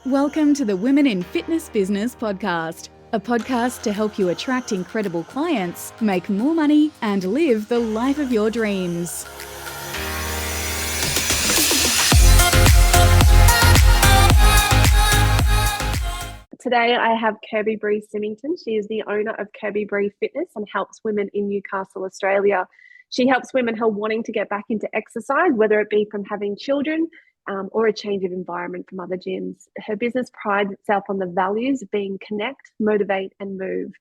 Welcome to the Women in Fitness Business podcast, a podcast to help you attract incredible clients, make more money, and live the life of your dreams. Today I have Kirby Symington. She is the owner of Kirby Fitness and helps women in Newcastle, Australia. She helps women who are wanting to get back into exercise, whether it be from having children or a change of environment from other gyms. Her business prides itself on the values of being connect, motivate, and move.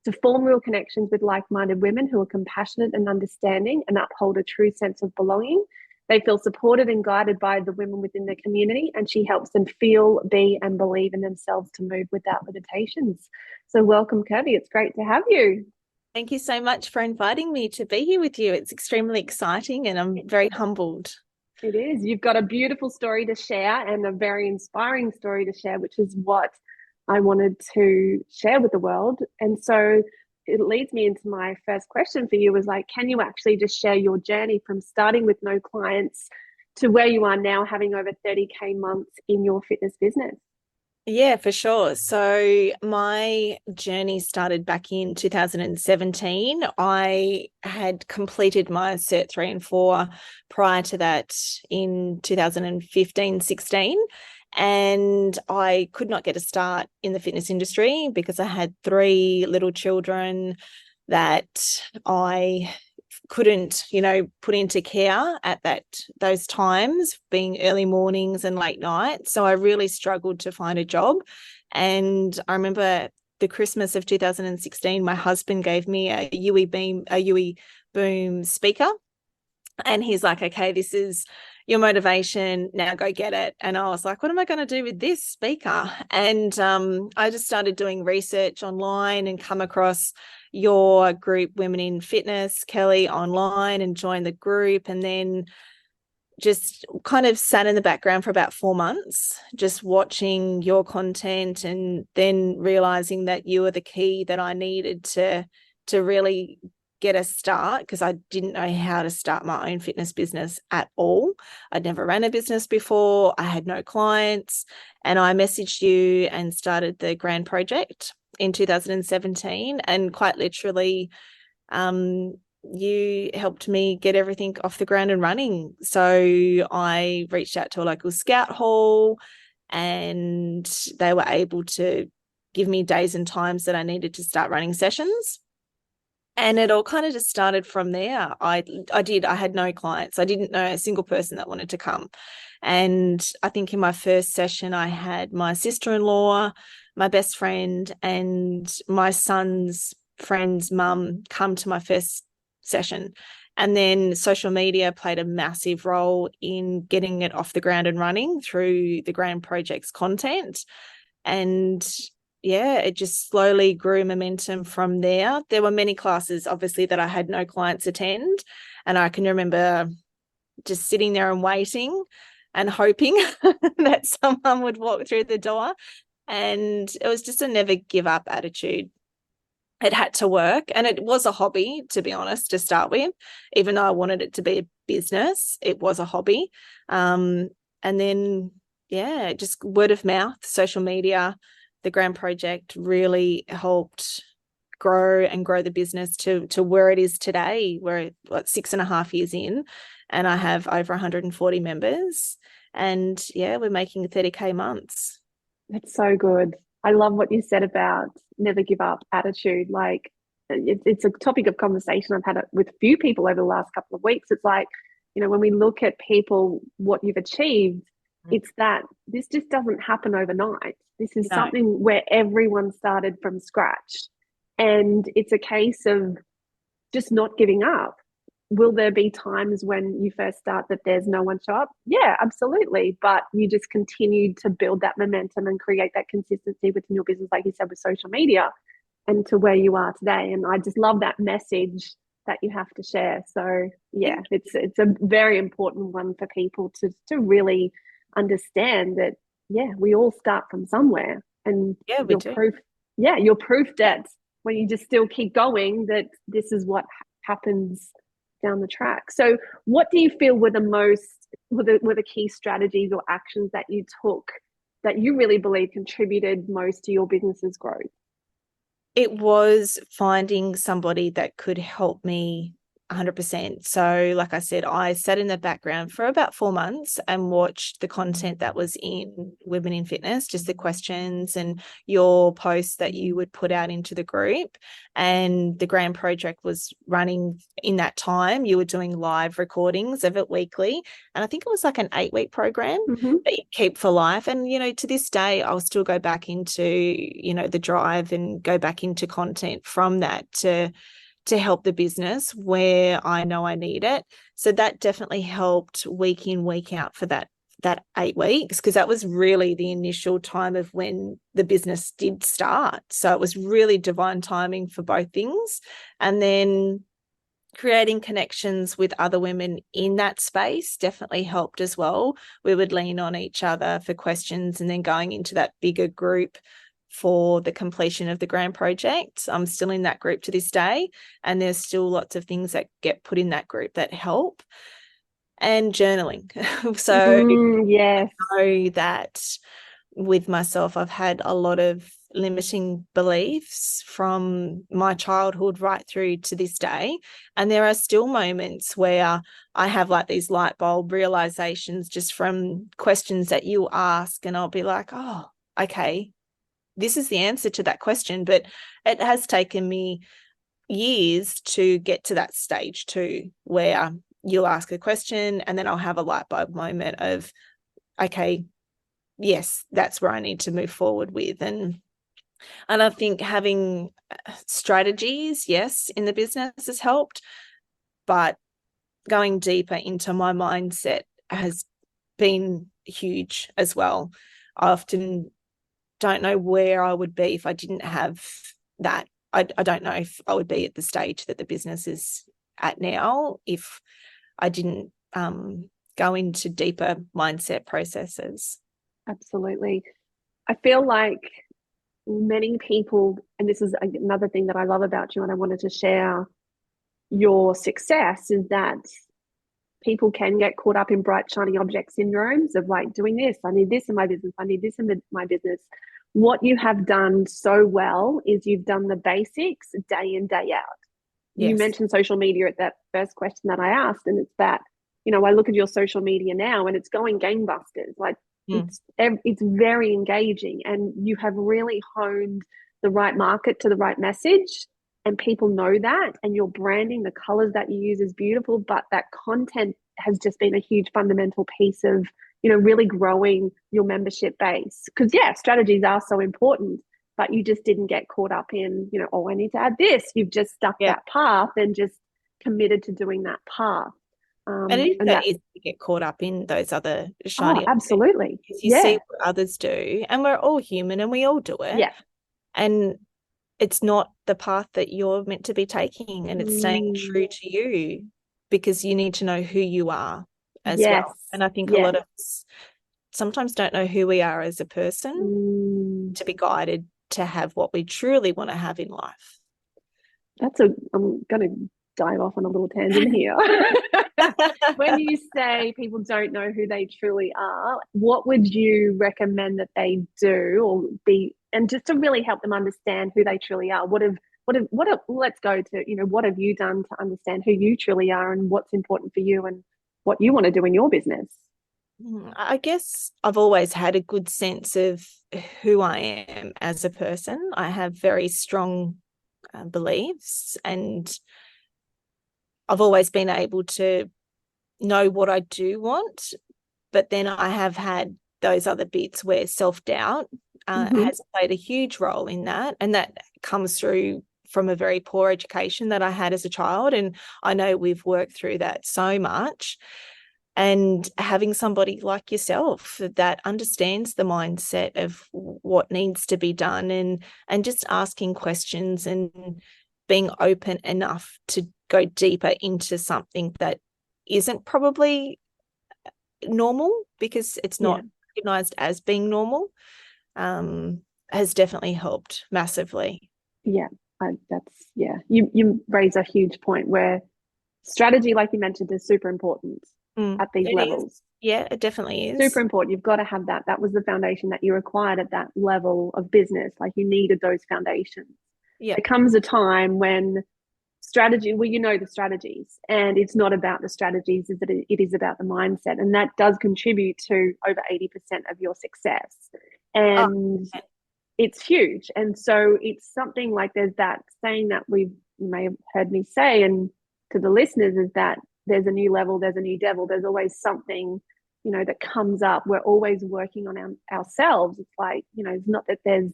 To form real connections with like-minded women who are compassionate and understanding and uphold a true sense of belonging. They feel supported and guided by the women within their community, and she helps them feel, be, and believe in themselves to move without limitations. So welcome, Kirby. It's great to have you. Thank you so much for inviting me to be here with you. It's extremely exciting and I'm very humbled. It is. You've got a beautiful story to share and a very inspiring story to share, which is what I wanted to share with the world. And so it leads me into my first question for you was like, can you actually just share your journey from starting with no clients to where you are now, having over 30K months in your fitness business? Yeah, for sure. So my journey started back in 2017. I had completed my Cert 3 and 4 prior to that in 2015-16. And I could not get a start in the fitness industry because I had 3 little children that I couldn't, put into care at those times, being early mornings and late nights. So I really struggled to find a job. And I remember the Christmas of 2016, my husband gave me a UE Boom speaker. And he's like, okay, this is your motivation. Now go get it. And I was like, what am I going to do with this speaker? And I just started doing research online and come across your group, Women in Fitness, Kelly, online, and joined the group. And then just kind of sat in the background for about 4 months, just watching your content, and then realizing that you were the key that I needed to really get a start, because I didn't know how to start my own fitness business at all. I'd never ran a business before. I had no clients, and I messaged you and started the Grand Project in 2017, and quite literally you helped me get everything off the ground and running. So I reached out to a local scout hall, and they were able to give me days and times that I needed to start running sessions. And it all kind of just started from there. I had no clients. I didn't know a single person that wanted to come. And I think in my first session, I had my sister-in-law, my best friend, and my son's friend's mum come to my first session. And then social media played a massive role in getting it off the ground and running through the Grand Project's content. And yeah, it just slowly grew momentum from there. There were many classes, obviously, that I had no clients attend. And I can remember just sitting there and waiting and hoping that someone would walk through the door. And it was just a never give up attitude. It had to work. And it was a hobby, to be honest, to start with. Even though I wanted it to be a business, it was a hobby. And then, yeah, just word of mouth, social media, the Grand Project really helped grow the business to where it is today. We're 6.5 years in, and I have over 140 members. And yeah, we're making 30K months. That's so good. I love what you said about never give up attitude. Like it's a topic of conversation I've had with a few people over the last couple of weeks. It's like, when we look at people, what you've achieved, it's that this just doesn't happen overnight. This is something where everyone started from scratch. And it's a case of just not giving up. Will there be times when you first start that there's no one show up? Yeah, absolutely. But you just continue to build that momentum and create that consistency within your business, like you said, with social media, and to where you are today. And I just love that message that you have to share. So yeah, it's a very important one for people to really understand that, yeah, we all start from somewhere. And yeah, we do. You're proof that when you just still keep going, that this is what happens down the track. So what do you feel were the key strategies or actions that you took that you really believe contributed most to your business's growth? It was finding somebody that could help me 100%. So, like I said, I sat in the background for about 4 months and watched the content that was in Women in Fitness, just the questions and your posts that you would put out into the group. And the Grand Project was running in that time. You were doing live recordings of it weekly. And I think it was like an 8-week program that you keep for life. And, you know, to this day, I'll still go back into, you know, the drive and go back into content from that to help the business where I know I need it. So that definitely helped week in, week out for that 8 weeks, because that was really the initial time of when the business did start. So it was really divine timing for both things. And then creating connections with other women in that space definitely helped as well. We would lean on each other for questions, and then going into that bigger group for the completion of the Grand Project. I'm still in that group to this day, and there's still lots of things that get put in that group that help. And journaling. So yes. I know that with myself, I've had a lot of limiting beliefs from my childhood right through to this day. And there are still moments where I have like these light bulb realizations just from questions that you ask, and I'll be like, oh, okay, this is the answer to that question. But it has taken me years to get to that stage too, where you'll ask a question and then I'll have a light bulb moment of, okay, yes, that's where I need to move forward with. And I think having strategies, yes, in the business has helped, but going deeper into my mindset has been huge as well. I often don't know where I would be if I didn't have that. I don't know if I would be at the stage that the business is at now if I didn't go into deeper mindset processes. Absolutely. I feel like many people, and this is another thing that I love about you, and I wanted to share your success, is that people can get caught up in bright, shiny object syndromes of like doing this. I need this in my business. I need this in my business. What you have done so well is you've done the basics day in, day out. Yes. You mentioned social media at that first question that I asked, and it's that, you know, I look at your social media now and it's going gangbusters. Like it's very engaging, and you have really honed the right market to the right message, and people know that, and your branding, the colors that you use is beautiful, but that content has just been a huge fundamental piece of, you know, really growing your membership base. Because yeah, strategies are so important, but you just didn't get caught up in, you know, oh, I need to add this. You've just stuck that path and just committed to doing that path. And it is easy to get caught up in those other shiny. Oh, absolutely. Because you see what others do, and we're all human and we all do it. Yeah. And it's not the path that you're meant to be taking, and it's staying true to you, because you need to know who you are as well. And I think a lot of us sometimes don't know who we are as a person to be guided to have what we truly want to have in life. I'm going to dive off on a little tangent here. When you say people don't know who they truly are, what would you recommend that they do or be, and just to really help them understand who they truly are? Let's go to, you know, what have you done to understand who you truly are and what's important for you and what you want to do in your business? I guess I've always had a good sense of who I am as a person. I have very strong beliefs, and I've always been able to know what I do want, but then I have had those other bits where self-doubt has played a huge role in that, and that comes through from a very poor education that I had as a child, and I know we've worked through that so much. And having somebody like yourself that understands the mindset of what needs to be done, and just asking questions and being open enough to go deeper into something that isn't probably normal, because it's not recognized as being normal, has definitely helped massively. You raise a huge point where strategy, like you mentioned, is super important. at these It is. levels. Yeah, it definitely is. Super important. You've got to have that. That was the foundation that you required at that level of business. Like, you needed those foundations. Yeah. There comes a time when strategy, well, you know the strategies, and it's not about the strategies, it is about the mindset, and that does contribute to over 80% of your success. And it's huge. And so it's something like, there's that saying that you may have heard me say, and to the listeners, is that there's a new level, there's a new devil. There's always something, that comes up. We're always working on ourselves. It's like, it's not that there's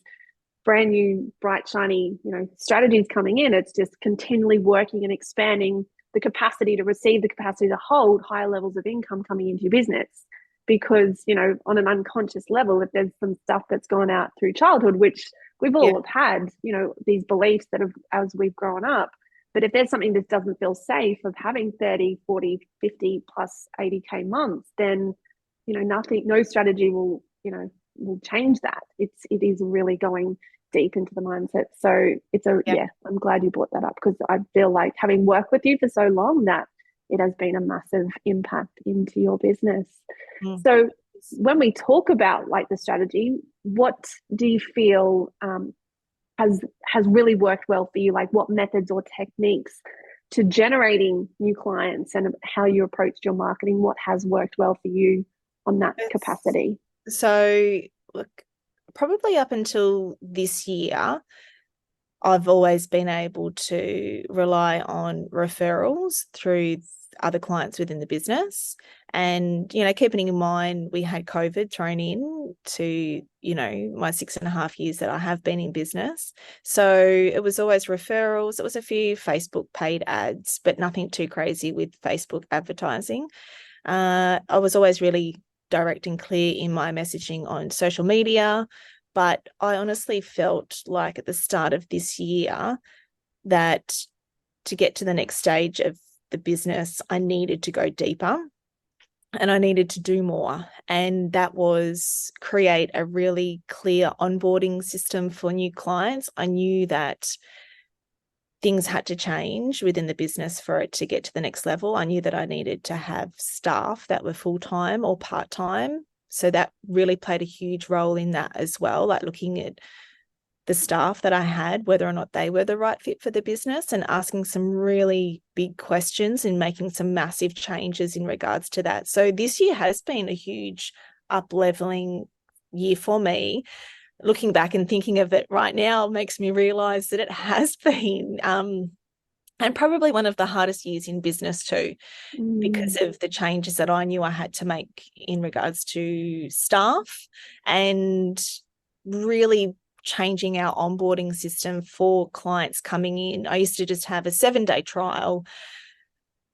brand new, bright, shiny, strategies coming in. It's just continually working and expanding the capacity to receive, the capacity to hold higher levels of income coming into your business. Because, on an unconscious level, if there's some stuff that's gone out through childhood, which we've all had, these beliefs that have, as we've grown up. But if there's something that doesn't feel safe of having 30, 40, 50 plus 80K months, then, nothing, no strategy will change that. It is really going deep into the mindset. So I'm glad you brought that up, because I feel like, having worked with you for so long, that it has been a massive impact into your business. So when we talk about like the strategy, what do you feel has really worked well for you? Like, what methods or techniques to generating new clients, and how you approached your marketing? What has worked well for you on that capacity? So, look, probably up until this year, I've always been able to rely on referrals through other clients within the business. And, keeping in mind we had COVID thrown in to, my 6.5 years that I have been in business. So it was always referrals. It was a few Facebook paid ads, but nothing too crazy with Facebook advertising. I was always really direct and clear in my messaging on social media. But I honestly felt like at the start of this year that to get to the next stage of the business, I needed to go deeper and I needed to do more. And that was create a really clear onboarding system for new clients. I knew that things had to change within the business for it to get to the next level. I knew that I needed to have staff that were full-time or part-time. So that really played a huge role in that as well, like looking at the staff that I had, whether or not they were the right fit for the business, and asking some really big questions and making some massive changes in regards to that. So this year has been a huge up-leveling year for me. Looking back and thinking of it right now makes me realize that it has been, and probably one of the hardest years in business too, because of the changes that I knew I had to make in regards to staff, and really changing our onboarding system for clients coming in. I used to just have a 7-day trial,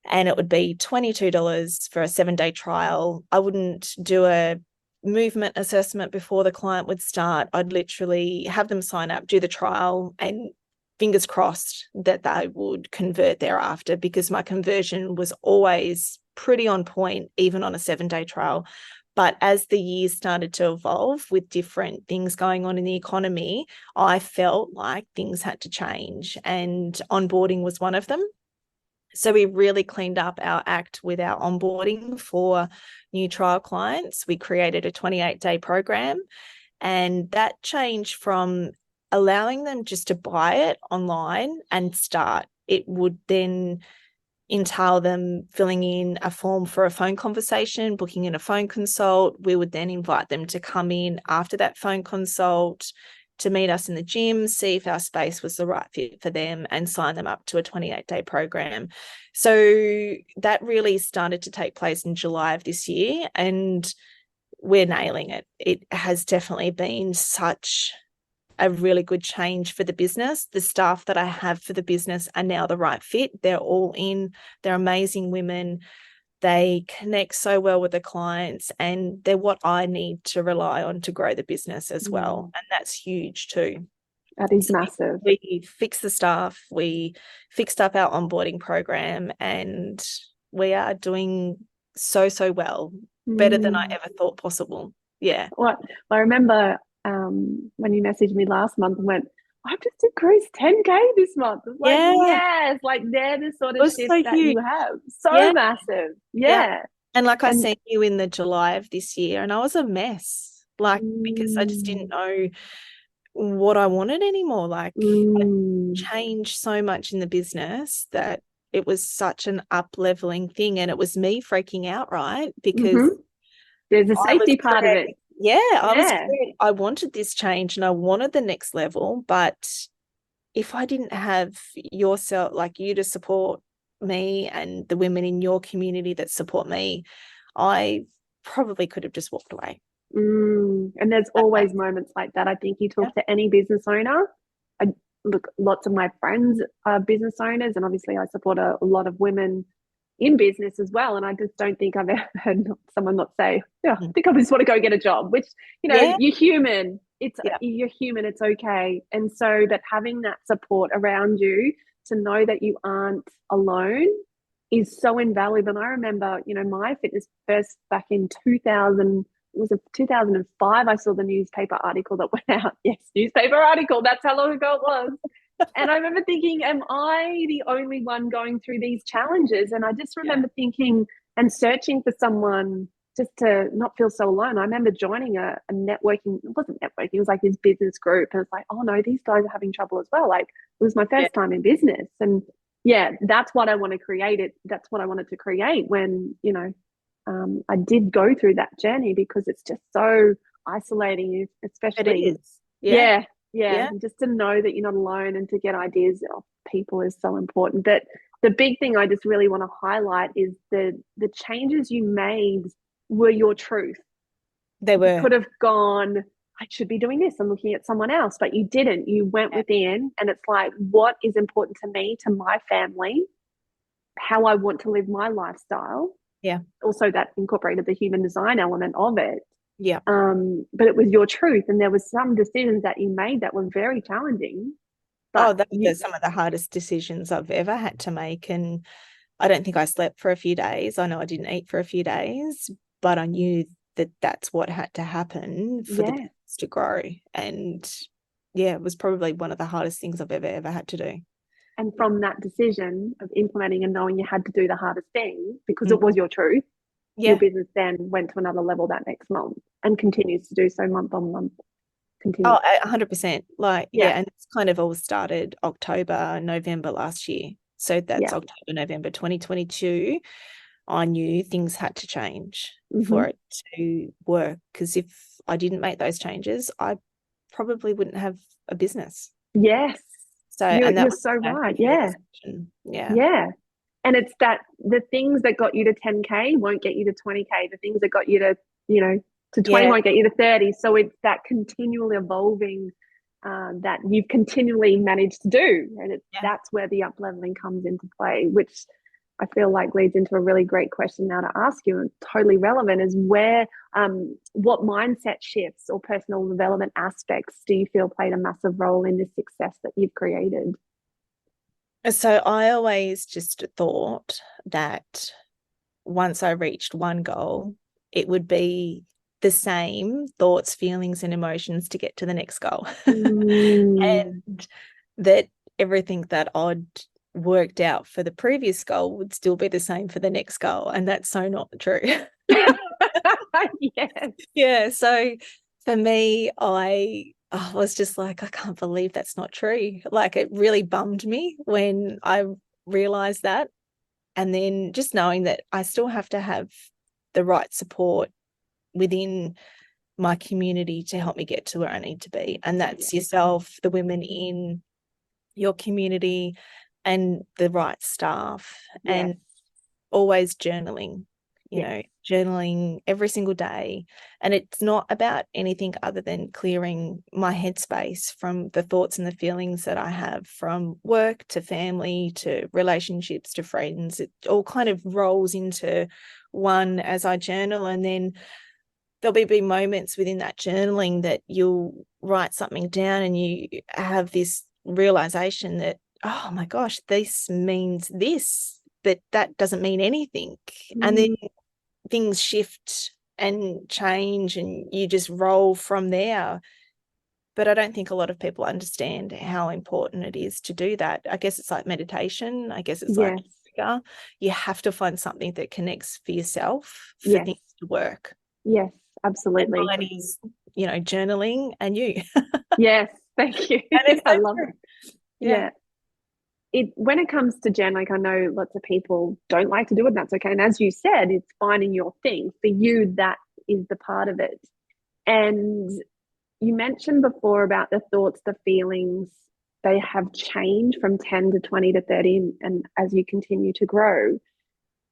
and it would be $22 for a 7-day trial. I wouldn't do a movement assessment before the client would start. I'd literally have them sign up, do the trial, and fingers crossed that they would convert thereafter, because my conversion was always pretty on point, even on a 7-day trial. But as the years started to evolve with different things going on in the economy, I felt like things had to change, and onboarding was one of them. So we really cleaned up our act with our onboarding for new trial clients. We created a 28-day program, and that changed from allowing them just to buy it online and start. It would then entail them filling in a form for a phone conversation, booking in a phone consult. We would then invite them to come in after that phone consult to meet us in the gym, see if our space was the right fit for them, and sign them up to a 28-day program. So that really started to take place in July of this year, and we're nailing it. It has definitely been such a really good change for the business. The staff that I have for the business are now the right fit. They're all in. They're amazing women. They connect so well with the clients, and they're what I need to rely on to grow the business as well. And that's huge too. That is massive. We fixed the staff. We fixed up our onboarding program, and we are doing so well, better than I ever thought possible. Yeah. Well, I remember when you messaged me last month and went, I've just increased 10K this month. It's like, yes, like they're the sort of shifts that you have. So massive. Yeah. And like I And seen you in the July of this year and I was a mess, like, because I just didn't know what I wanted anymore. Like I changed so much in the business that it was such an up-leveling thing, and it was me freaking out, right? Because there's a I was safety part of it. I wanted this change and I wanted the next level, but if I didn't have yourself, like you, to support me and the women in your community that support me, I probably could have just walked away. And there's always moments like that. I think you talk to any business owner. Look, lots of my friends are business owners, and obviously I support a lot of women in business as well. And I just don't think I've ever heard someone not say, "Yeah, I think I just want to go get a job." Which, you're human. You're human. It's okay. And so that having that support around you to know that you aren't alone is so invaluable. And I remember, my fitness first back in 2000. Was it 2005? I saw the newspaper article that went out. Yes, newspaper article. That's how long ago it was. And I remember thinking, am I the only one going through these challenges? And I just remember thinking and searching for someone just to not feel so alone. I remember joining a networking, it wasn't networking, it was like this business group. And it's like, oh no, these guys are having trouble as well. Like, it was my first time in business. And that's what I want to create. That's what I wanted to create when, I did go through that journey, because it's just so isolating, especially. It is. And just to know that you're not alone and to get ideas off people is so important. But the big thing I just really want to highlight is the changes you made were your truth. They were. You could have gone, I should be doing this, I'm looking at someone else, but you didn't. You went within, and it's like, what is important to me, to my family, how I want to live my lifestyle. Also, that incorporated the human design element of it. But it was your truth, and there was some decisions that you made that were very challenging. But that was some of the hardest decisions I've ever had to make. And I don't think I slept for a few days. I know I didn't eat for a few days, but I knew that that's what had to happen for the business to grow. And it was probably one of the hardest things I've ever had to do. And from that decision of implementing and knowing you had to do the hardest thing because it was your truth, your business then went to another level that next month and continues to do so month on month. Oh, 100%. And it's kind of all started October, November last year. So that's October, November 2022. I knew things had to change for it to work, because if I didn't make those changes, I probably wouldn't have a business. Yes. So you're so right. Yeah. And it's that the things that got you to 10K won't get you to 20K. The things that got you to, to 20 won't get you to 30. So it's that continual evolving that you've continually managed to do. And that's where the up-leveling comes into play, which I feel like leads into a really great question now to ask you, and totally relevant, is what mindset shifts or personal development aspects do you feel played a massive role in this success that you've created? So I always just thought that once I reached one goal, it would be the same thoughts, feelings, and emotions to get to the next goal. And that everything that I'd worked out for the previous goal would still be the same for the next goal. And that's so not true. So for me, I was just like, I can't believe that's not true. Like, it really bummed me when I realized that. And then just knowing that I still have to have the right support within my community to help me get to where I need to be. And that's yourself, the women in your community, and the right staff, and always journaling, journaling every single day. And it's not about anything other than clearing my headspace from the thoughts and the feelings that I have from work to family to relationships to friends. It all kind of rolls into one as I journal. And then there'll be moments within that journaling that you'll write something down and you have this realization that, oh my gosh, this means this, but that doesn't mean anything. And then things shift and change and you just roll from there. But I don't think a lot of people understand how important it is to do that. I guess it's like meditation. I guess it's like trigger, you have to find something that connects for yourself for Yes. things to work. Yes, And absolutely. mine is, journaling and you. Yes, thank you. And it's I so love true. it. Yeah. When it comes to journaling, I know lots of people don't like to do it, and that's okay. And as you said, it's finding your thing. For you, that is the part of it. And you mentioned before about the thoughts, the feelings, they have changed from 10 to 20 to 30, and as you continue to grow,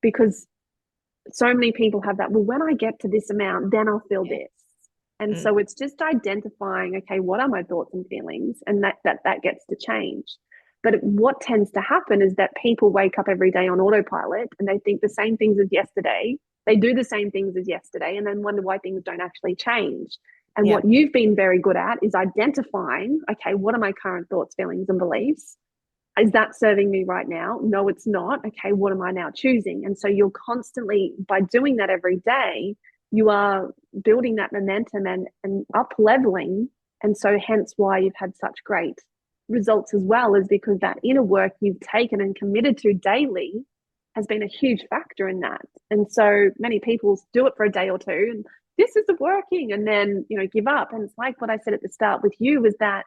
because so many people have that, well, when I get to this amount, then I'll feel this. And so it's just identifying, okay, what are my thoughts and feelings? And that gets to change. But what tends to happen is that people wake up every day on autopilot and they think the same things as yesterday. They do the same things as yesterday and then wonder why things don't actually change. And what you've been very good at is identifying, okay, what are my current thoughts, feelings, and beliefs? Is that serving me right now? No, it's not. Okay, what am I now choosing? And so you're constantly, by doing that every day, you are building that momentum and up leveling. And so hence why you've had such great results as well, is because that inner work you've taken and committed to daily has been a huge factor in that. And so many people do it for a day or two and this isn't working and then, give up. And it's like what I said at the start with you was that,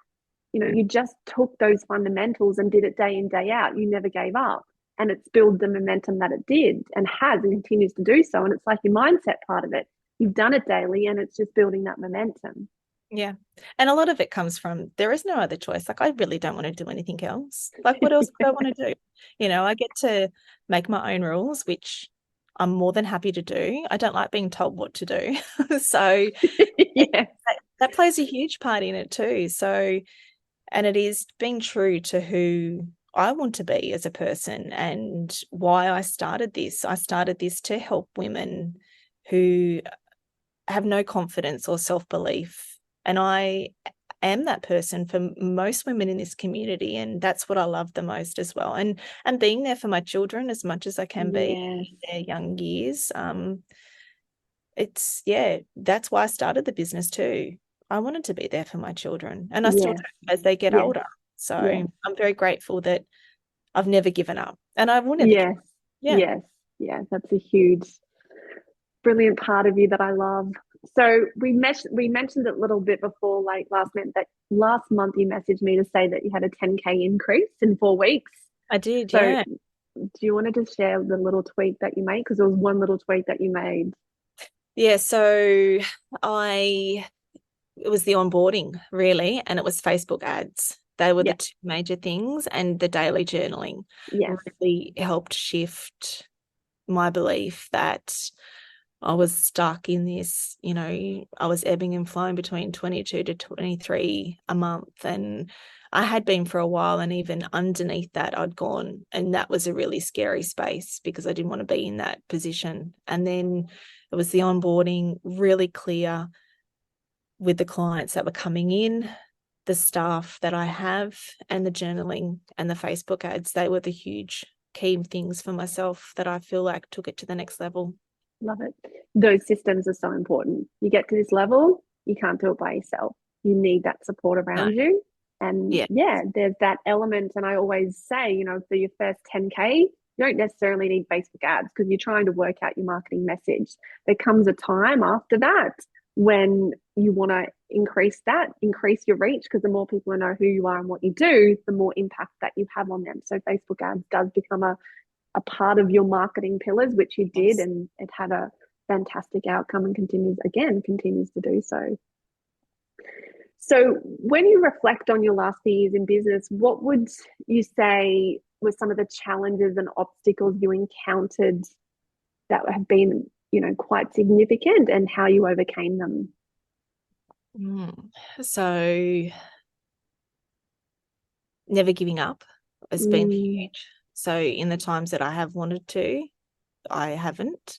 you just took those fundamentals and did it day in, day out. You never gave up. And it's built the momentum that it did and has and continues to do so. And it's like your mindset part of it. You've done it daily and it's just building that momentum. Yeah. And a lot of it comes from there is no other choice. Like, I really don't want to do anything else. Like, what else would I want to do? I get to make my own rules, which I'm more than happy to do. I don't like being told what to do. So that plays a huge part in it too. So, and it is being true to who I want to be as a person and why I started this. I started this to help women who have no confidence or self-belief. And I am that person for most women in this community. And that's what I love the most as well. And being there for my children as much as I can be in their young years. That's why I started the business too. I wanted to be there for my children and I still do as they get older. So I'm very grateful that I've never given up and I will never give up. Yes. That's a huge, brilliant part of you that I love. So we mentioned it a little bit before, like last month you messaged me to say that you had a 10K increase in 4 weeks. I did, so do you want to just share the little tweak that you made? Because there was one little tweak that you made. Yeah, so it was the onboarding really, and it was Facebook ads. They were the two major things, and the daily journaling really helped shift my belief that I was stuck in this, I was ebbing and flowing between 22 to 23 a month. And I had been for a while, and even underneath that I'd gone, and that was a really scary space because I didn't want to be in that position. And then it was the onboarding, really clear with the clients that were coming in, the staff that I have, and the journaling and the Facebook ads. They were the huge key things for myself that I feel like took it to the next level. Love it. Those systems are so important. You get to this level, you can't do it by yourself. You need that support around you. And there's that element. And I always say, for your first 10K, you don't necessarily need Facebook ads because you're trying to work out your marketing message. There comes a time after that when you want to increase your reach, because the more people know who you are and what you do, the more impact that you have on them. So Facebook ads does become a part of your marketing pillars, which you did, and it had a fantastic outcome and continues to do so. So when you reflect on your last few years in business, what would you say were some of the challenges and obstacles you encountered that have been, quite significant, and how you overcame them? So never giving up has been huge. So in the times that I have wanted to, I haven't.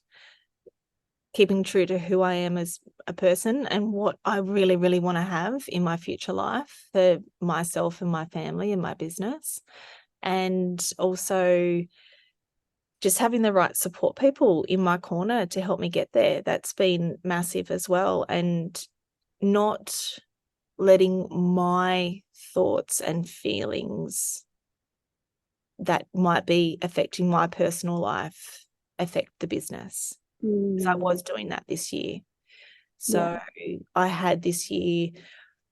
Keeping true to who I am as a person and what I really, really want to have in my future life for myself and my family and my business. And also just having the right support people in my corner to help me get there. That's been massive as well. And not letting my thoughts and feelings that might be affecting my personal life affect the business. Because I was doing that this year. So I had this year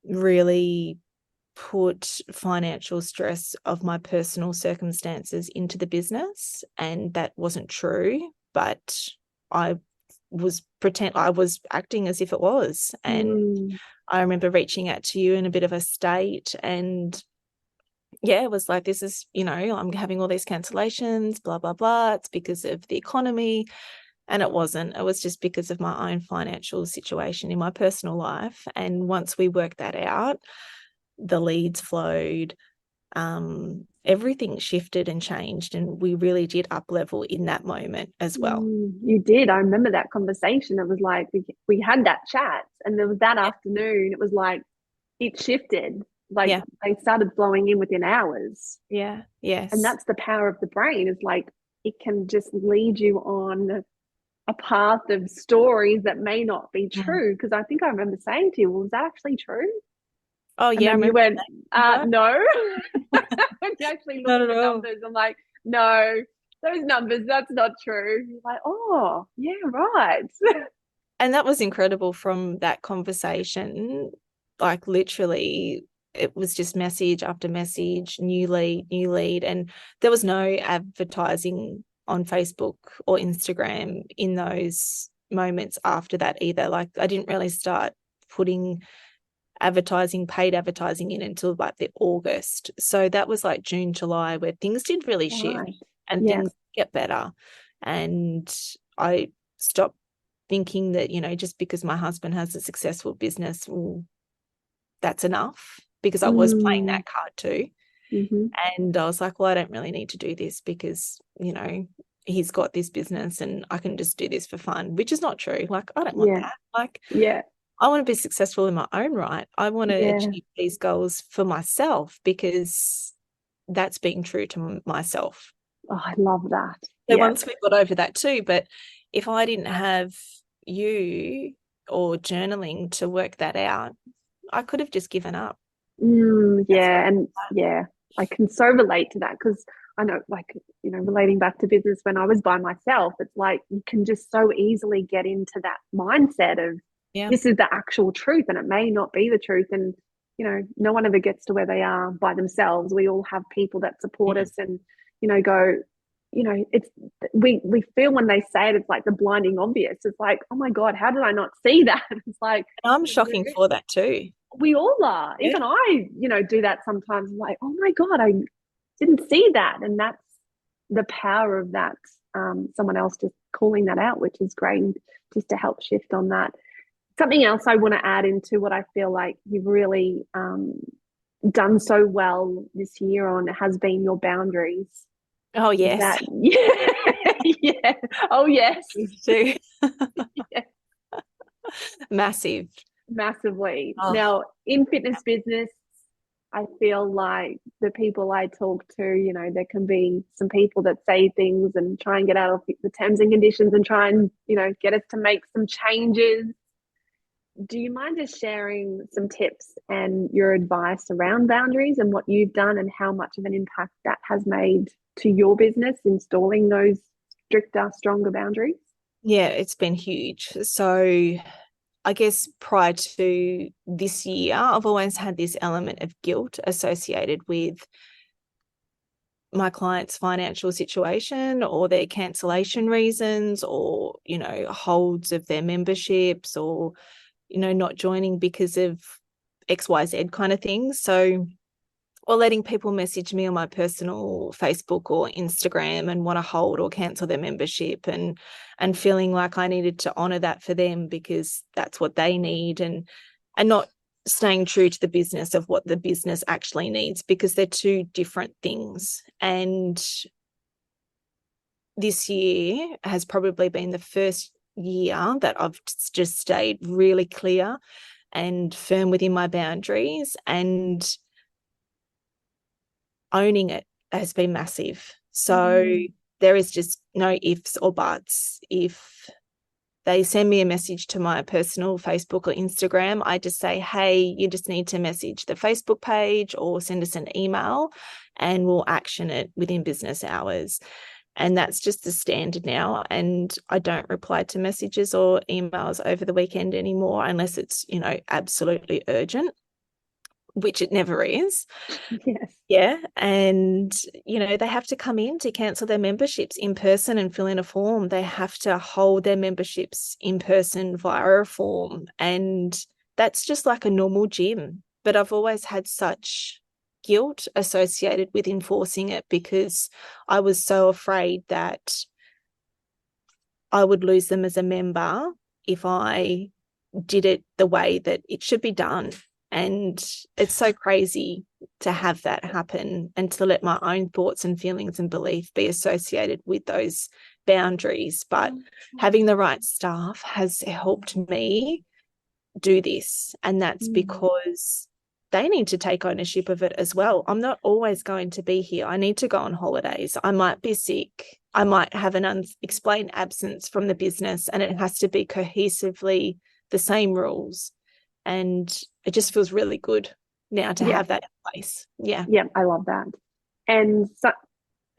really put financial stress of my personal circumstances into the business, and that wasn't true, but I was acting as if it was. And I remember reaching out to you in a bit of a state, and it was like, this is, I'm having all these cancellations, blah, blah, blah. It's because of the economy. And it wasn't. It was just because of my own financial situation in my personal life. And once we worked that out, the leads flowed, everything shifted and changed, and we really did up level in that moment as well. You did. I remember that conversation. It was like we had that chat, and there was that afternoon, it was like it shifted. Like they started flowing in within hours. Yeah. Yes. And that's the power of the brain, is like it can just lead you on a path of stories that may not be true. Because I think I remember saying to you, well, was that actually true? Oh, yeah. And then you went, no. When you actually look at the numbers, I'm like, no, those numbers, that's not true. You're like, oh, yeah, right. And that was incredible from that conversation. Like literally, it was just message after message, new lead. And there was no advertising on Facebook or Instagram in those moments after that either. Like I didn't really start putting paid advertising in until like the August. So that was like June, July, where things did really shift and things get better. And I stopped thinking that, just because my husband has a successful business, well, that's enough, because I was playing that card too. And I was like, well, I don't really need to do this because, he's got this business and I can just do this for fun, which is not true. Like, I don't want that. Like, I want to be successful in my own right. I want to achieve these goals for myself, because that's being true to myself. Oh, I love that. So once we got over that too, but if I didn't have you or journaling to work that out, I could have just given up. I can so relate to that, because I know, like, relating back to business, when I was by myself, it's like you can just so easily get into that mindset of this is the actual truth, and it may not be the truth. And no one ever gets to where they are by themselves. We all have people that support us and it's we feel when they say it, it's like the blinding obvious. It's like, oh my God, how did I not see that? It's like, and I'm shocking for that too. We all are. Even I, do that sometimes. I'm like, oh my God, I didn't see that. And that's the power of that. Someone else just calling that out, which is great, just to help shift on that. Something else I want to add into what I feel like you've really done so well this year on has been your boundaries. Oh, yes. Yeah. Oh, yes. Too. Massively. Oh. Now, in fitness business, I feel like the people I talk to, there can be some people that say things and try and get out of the terms and conditions and try and, get us to make some changes. Do you mind just sharing some tips and your advice around boundaries and what you've done and how much of an impact that has made to your business, installing those stricter, stronger boundaries? Yeah, it's been huge. So I guess prior to this year, I've always had this element of guilt associated with my client's financial situation or their cancellation reasons, or, holds of their memberships, or, not joining because of XYZ kind of things. So, or letting people message me on my personal Facebook or Instagram and want to hold or cancel their membership, and feeling like I needed to honor that for them because that's what they need, and not staying true to the business of what the business actually needs, because they're two different things. And this year has probably been the first year that I've just stayed really clear and firm within my boundaries, and owning it has been massive. So there is just no ifs or buts. If they send me a message to my personal Facebook or Instagram, I just say, hey, you just need to message the Facebook page or send us an email and we'll action it within business hours. And that's just the standard now. And I don't reply to messages or emails over the weekend anymore unless it's, absolutely urgent, which it never is. Yes. Yeah. And, they have to come in to cancel their memberships in person and fill in a form. They have to hold their memberships in person via a form. And that's just like a normal gym. But I've always had such guilt associated with enforcing it because I was so afraid that I would lose them as a member if I did it the way that it should be done. And it's so crazy to have that happen and to let my own thoughts and feelings and belief be associated with those boundaries. But having the right staff has helped me do this. And that's because they need to take ownership of it as well. I'm not always going to be here. I need to go on holidays. I might be sick. I might have an unexplained absence from the business, and it has to be cohesively the same rules. And it just feels really good now to have that in place. Yeah. Yeah, I love that. And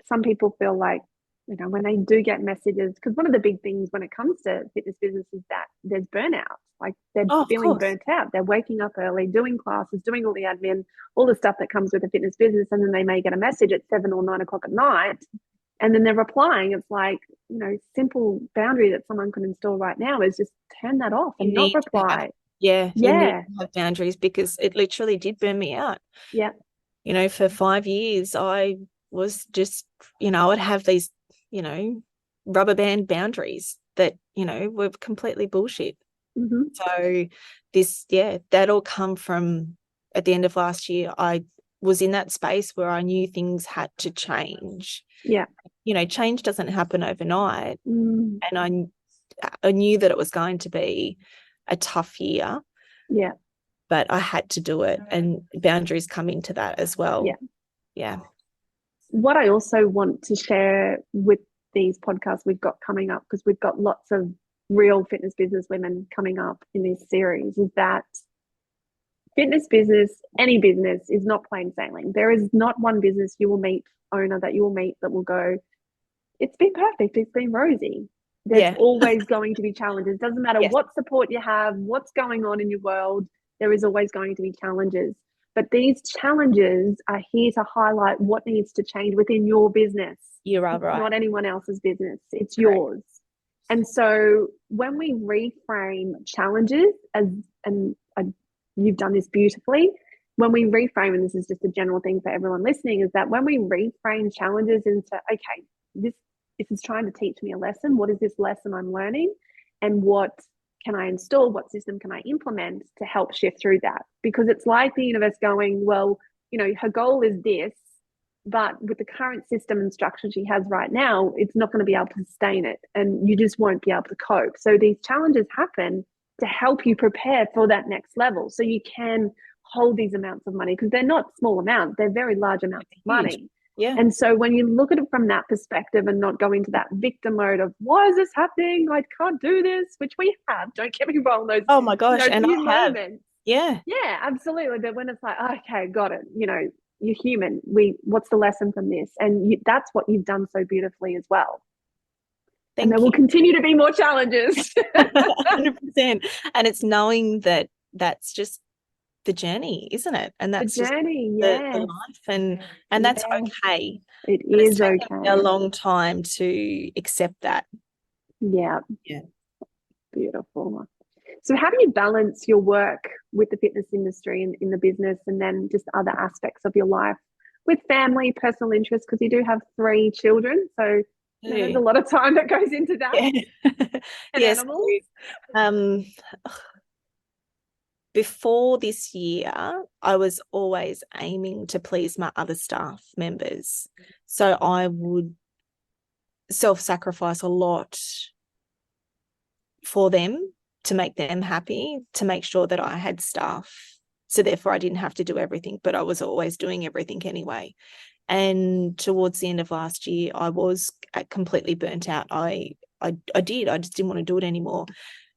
some people feel like, when they do get messages, because one of the big things when it comes to fitness business is that there's burnout. Like they're feeling burnt out. They're waking up early, doing classes, doing all the admin, all the stuff that comes with a fitness business. And then they may get a message at 7 or 9 o'clock at night. And then they're replying. It's like, simple boundary that someone can install right now is just turn that off and not reply. You need to have boundaries because it literally did burn me out. Yeah. For 5 years, I was just, I would have these, rubber band boundaries that, were completely bullshit. Mm-hmm. So that all come from at the end of last year. I was in that space where I knew things had to change. Yeah. Change doesn't happen overnight. And I knew that it was going to be a tough year. Yeah. But I had to do it, and boundaries come into that as well. Yeah. Yeah. What I also want to share with these podcasts we've got coming up, because we've got lots of real fitness business women coming up in this series, is that fitness business, any business, is not plain sailing. There is not one business owner that you will meet that will go, it's been perfect, it's been rosy. There's always going to be challenges. Doesn't matter what support you have, what's going on in your world, there is always going to be challenges. But these challenges are here to highlight what needs to change within your business. You're right. Not anyone else's business. It's yours. And so when we reframe challenges, you've done this beautifully, when we reframe, and this is just a general thing for everyone listening, is that when we reframe challenges into, okay, this is trying to teach me a lesson. What is this lesson I'm learning? And what can I install? What system can I implement to help shift through that? Because it's like the universe going, well, her goal is this, but with the current system and structure she has right now, it's not going to be able to sustain it, and you just won't be able to cope. So these challenges happen to help you prepare for that next level, so you can hold these amounts of money, because they're not small amounts, they're very large amounts of money. Yeah. And so when you look at it from that perspective and not go into that victim mode of, why is this happening? I can't do this, which we have. Don't get me wrong. Those, oh my gosh, and I have. Moments. Yeah. Yeah, absolutely. But when it's like, okay, got it. You're human. What's the lesson from this? And that's what you've done so beautifully as well. And there will continue to be more challenges. 100%. And it's knowing that that's just the journey, isn't it? And that's the journey, the life, and that's okay. It is okay. A long time to accept that. Yeah. Beautiful. So how do you balance your work with the fitness industry and in the business, and then just other aspects of your life with family, personal interests? Because you do have 3 children, so there's a lot of time that goes into that. And yes. Animals. Before this year, I was always aiming to please my other staff members. So I would self-sacrifice a lot for them to make them happy, to make sure that I had staff. So therefore I didn't have to do everything, but I was always doing everything anyway. And towards the end of last year, I was completely burnt out. I I did. I just didn't want to do it anymore.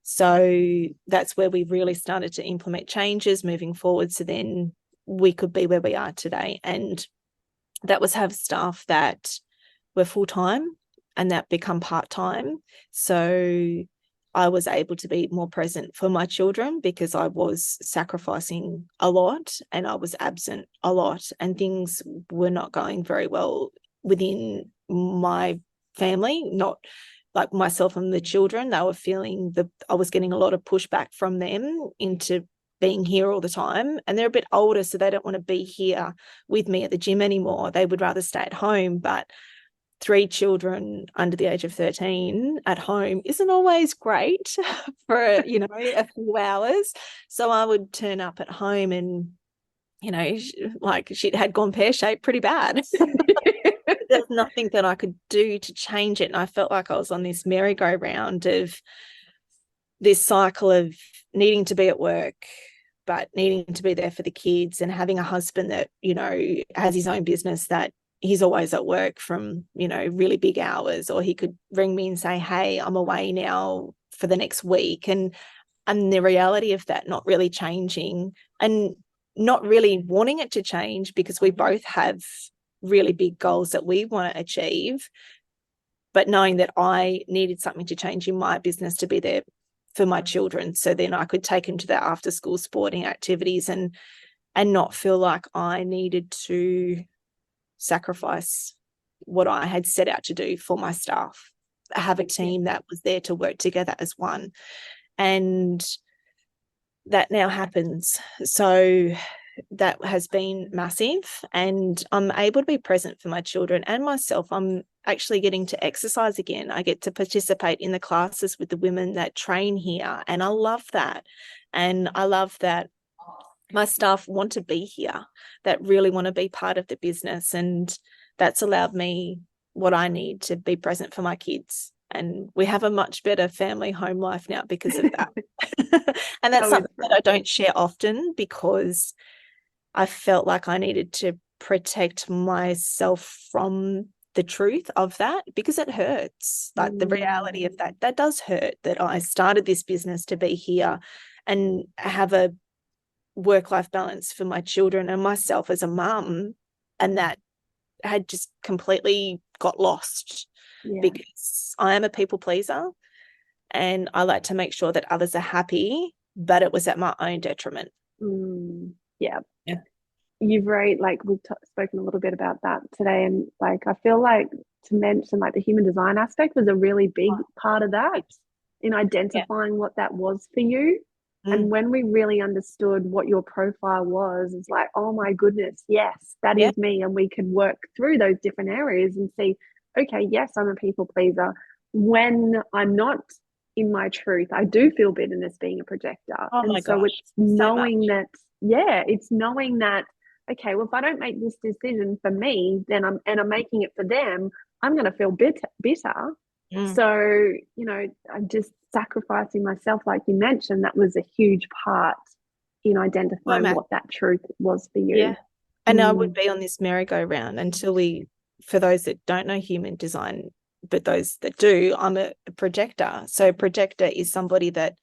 So that's where we really started to implement changes moving forward. So then we could be where we are today. And that was have staff that were full-time and that become part-time. So I was able to be more present for my children because I was sacrificing a lot and I was absent a lot, and things were not going very well within my family, not like myself and the children. They were feeling I was getting a lot of pushback from them into being here all the time, and they're a bit older, so they don't want to be here with me at the gym anymore. They would rather stay at home. But 3 children under the age of 13 at home isn't always great for, a few hours. So I would turn up at home and, she had gone pear-shaped pretty bad. There's nothing that I could do to change it. And I felt like I was on this merry-go-round of this cycle of needing to be at work, but needing to be there for the kids, and having a husband that, has his own business that he's always at work from, really big hours, or he could ring me and say, hey, I'm away now for the next week. And the reality of that not really changing and not really wanting it to change, because we both have really big goals that we want to achieve, but knowing that I needed something to change in my business to be there for my children. So then I could take them to their after school sporting activities and not feel like I needed to sacrifice what I had set out to do for my staff, have a team that was there to work together as one. And that now happens. So that has been massive, and I'm able to be present for my children and myself. I'm actually getting to exercise again. I get to participate in the classes with the women that train here, and I love that. And I love that my staff want to be here, that really want to be part of the business. And that's allowed me what I need to be present for my kids. And we have a much better family home life now because of that. And that's something that I don't share often, because I felt like I needed to protect myself from the truth of that, because it hurts. Like the reality of that does hurt, that I started this business to be here and have a work-life balance for my children and myself as a mum, and that had just completely got lost because I am a people pleaser and I like to make sure that others are happy, but it was at my own detriment. Yeah. You've we've spoken a little bit about that today, and I feel like to mention the human design aspect was a really big part of that in identifying what that was for you. And when we really understood what your profile was, it's like, oh my goodness, yes, that is me. And we could work through those different areas and see, okay, yes, I'm a people pleaser. When I'm not in my truth, I do feel bitterness being a projector. So it's knowing that, it's knowing that, okay, well, if I don't make this decision for me, then I'm making it for them, I'm going to feel bitter. So, I'm just sacrificing myself, like you mentioned. That was a huge part in identifying what that truth was for you. Yeah. And I would be on this merry-go-round until for those that don't know human design, but those that do, I'm a projector. So a projector is somebody that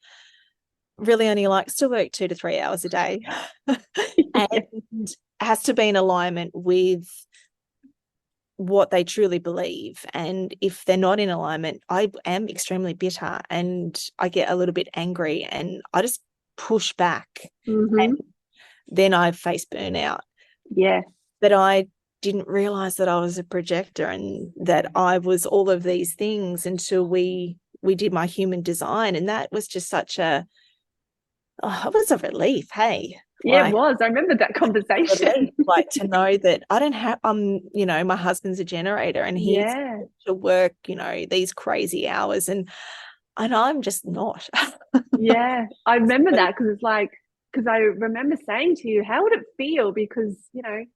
really only likes to work 2 to 3 hours a day and has to be in alignment with what they truly believe. And if they're not in alignment, I am extremely bitter and I get a little bit angry and I just push back. And then I face burnout. Yes. But I didn't realize that I was a projector and that I was all of these things until we did my human design. And that was just such it was a relief. Hey. Yeah, it was. I remember that conversation. To know that I don't have, my husband's a generator and he's to work, these crazy hours and I'm just not. Yeah, I remember that because I remember saying to you, how would it feel? Because, you're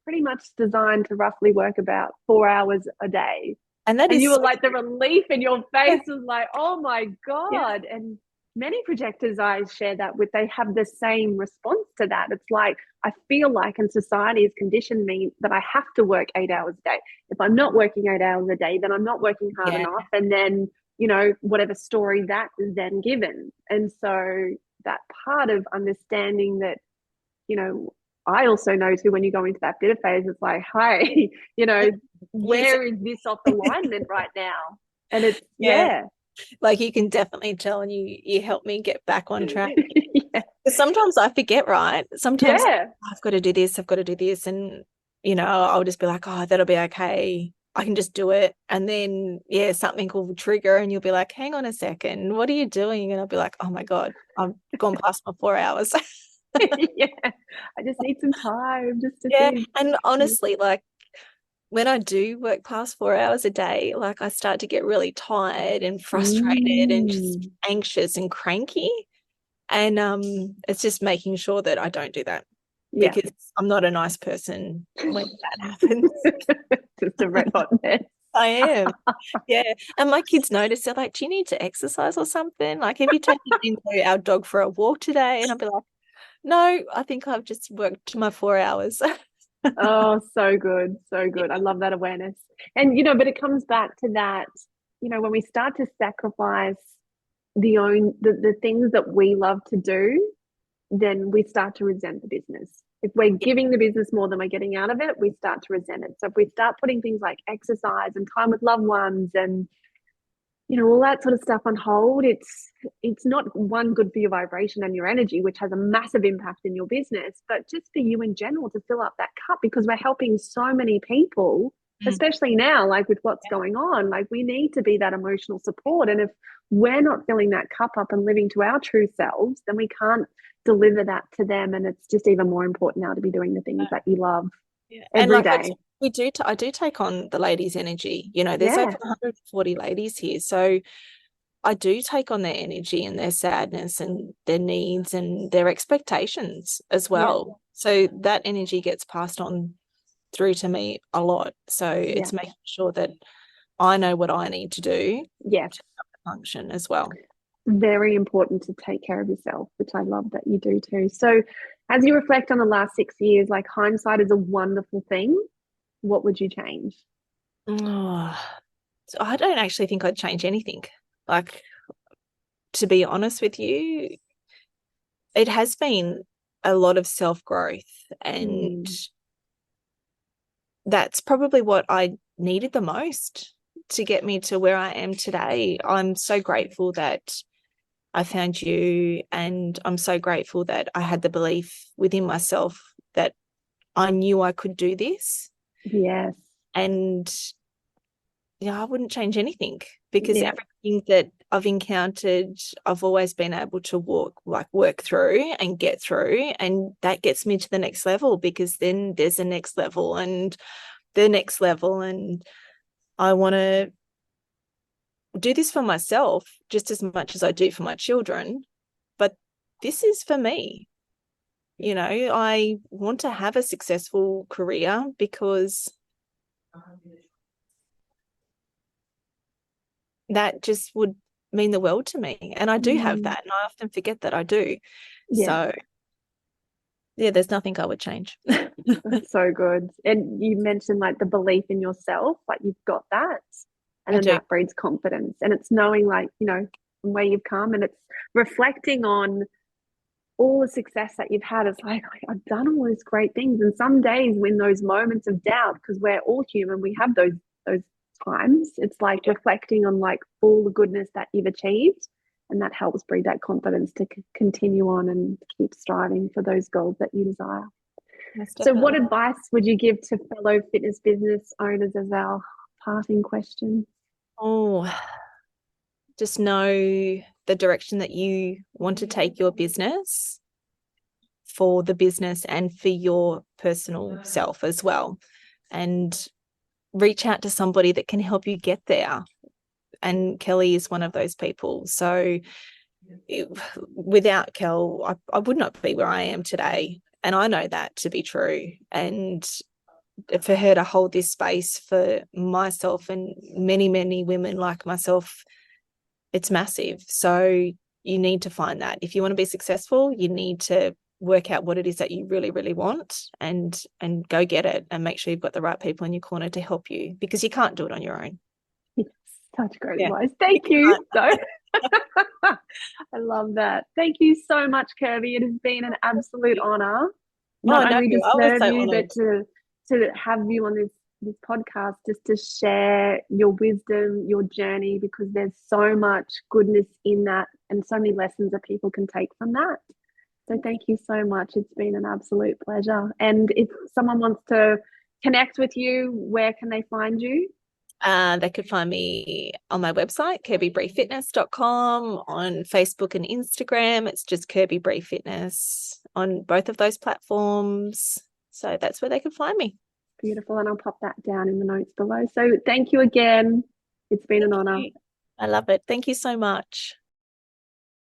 pretty much designed to roughly work about 4 hours a day. And you were the relief in your face was like, oh my God. Yeah. And many projectors I share that with, they have the same response to that. It's like, I feel like, and society has conditioned me that I have to work 8 hours a day. If I'm not working 8 hours a day, then I'm not working hard enough. And then you know, whatever story that is then given. And so that part of understanding that, you know, I also know too, when you go into that bitter phase, it's like, hey, you know, where is this off alignment right now? And it's, yeah. Like you can definitely tell, and you help me get back on track. Yeah. Sometimes I forget, right? Sometimes Yeah. I've got to do this, I've got to do this. And, you know, I'll just be like, oh, that'll be okay. I can just do it. And then, yeah, something will trigger and you'll be like, hang on a second, what are you doing? And I'll be like, oh my God, I've gone past my 4 hours. Yeah. I just need some time just to Yeah. think. And honestly, like when I do work past 4 hours a day, like I start to get really tired and frustrated and just anxious and cranky. And it's just making sure that I don't do that, Yeah. because I'm not a nice person when that happens. Just a red hot mess. I am. Yeah. And my kids notice, they're like, do you need to exercise or something? Like, have you taken into our dog for a walk today? And I'll be like, no, I think I've just worked my 4 hours. Oh, so good. So good. I love that awareness. And, you know, but it comes back to that, you know, when we start to sacrifice the things that we love to do, then we start to resent the business. If we're giving the business more than we're getting out of it, we start to resent it. So if we start putting things like exercise and time with loved ones and, you know, all that sort of stuff on hold, it's not one, good for your vibration and your energy, which has a massive impact in your business, but just for you in general to fill up that cup, because we're helping so many people, especially now, like with what's going on. Like we need to be that emotional support. And if we're not filling that cup up and living to our true selves, then we can't deliver that to them. And it's just even more important now to be doing the things that you love every day. I do take on the ladies' energy. You know, there's Yeah. over 140 ladies here. So I do take on their energy and their sadness and their needs and their expectations as well. So that energy gets passed on through to me a lot. So it's making sure that I know what I need to do to function as well. Very important to take care of yourself, which I love that you do too. So as you reflect on the last 6 years, like hindsight is a wonderful thing. What would you change? Oh, so I don't actually think I'd change anything. Like, to be honest with you, it has been a lot of self-growth, and that's probably what I needed the most to get me to where I am today. I'm so grateful that I found you, and I'm so grateful that I had the belief within myself that I knew I could do this. Yes. And yeah, I wouldn't change anything, because everything that I've encountered, I've always been able to work through and get through. And that gets me to the next level, because then there's the next level and the next level. And I want to do this for myself just as much as I do for my children. But this is for me. You know, I want to have a successful career, because that just would mean the world to me. And I do have that, and I often forget that I do. So yeah, there's nothing I would change. That's so good. And you mentioned like the belief in yourself, like you've got that, and then that breeds confidence. And it's knowing, like, you know, from where you've come, and it's reflecting on all the success that you've had. It's like, I've done all these great things. And some days when those moments of doubt, because we're all human, we have those times, it's like reflecting on like all the goodness that you've achieved, and that helps breed that confidence to continue on and keep striving for those goals that you desire. So what advice would you give to fellow fitness business owners as our parting question? Oh, just know the direction that you want to take your business, for the business and for your personal self as well. And reach out to somebody that can help you get there. And Kelly is one of those people. So without Kel, I would not be where I am today. And I know that to be true. And for her to hold this space for myself and many, many women like myself, it's massive. So you need to find that. If you want to be successful, you need to work out what it is that you really, really want, and go get it, and make sure you've got the right people in your corner to help you, because you can't do it on your own. Yes. Such great Yeah. advice. Thank you. So, I love that. Thank you so much, Kirby. It has been an absolute honor. Not Oh, no, only to I was serve so you, but honoured. to have you on this podcast, just to share your wisdom, your journey, because there's so much goodness in that and so many lessons that people can take from that. So thank you so much. It's been an absolute pleasure. And if someone wants to connect with you, where can they find you? They could find me on my website, kirbybriefitness.com, on Facebook and Instagram. It's just Kirby Brief Fitness on both of those platforms. So that's where they can find me. Beautiful. And I'll pop that down in the notes below. So thank you again. It's been an honor. I love it. Thank you so much.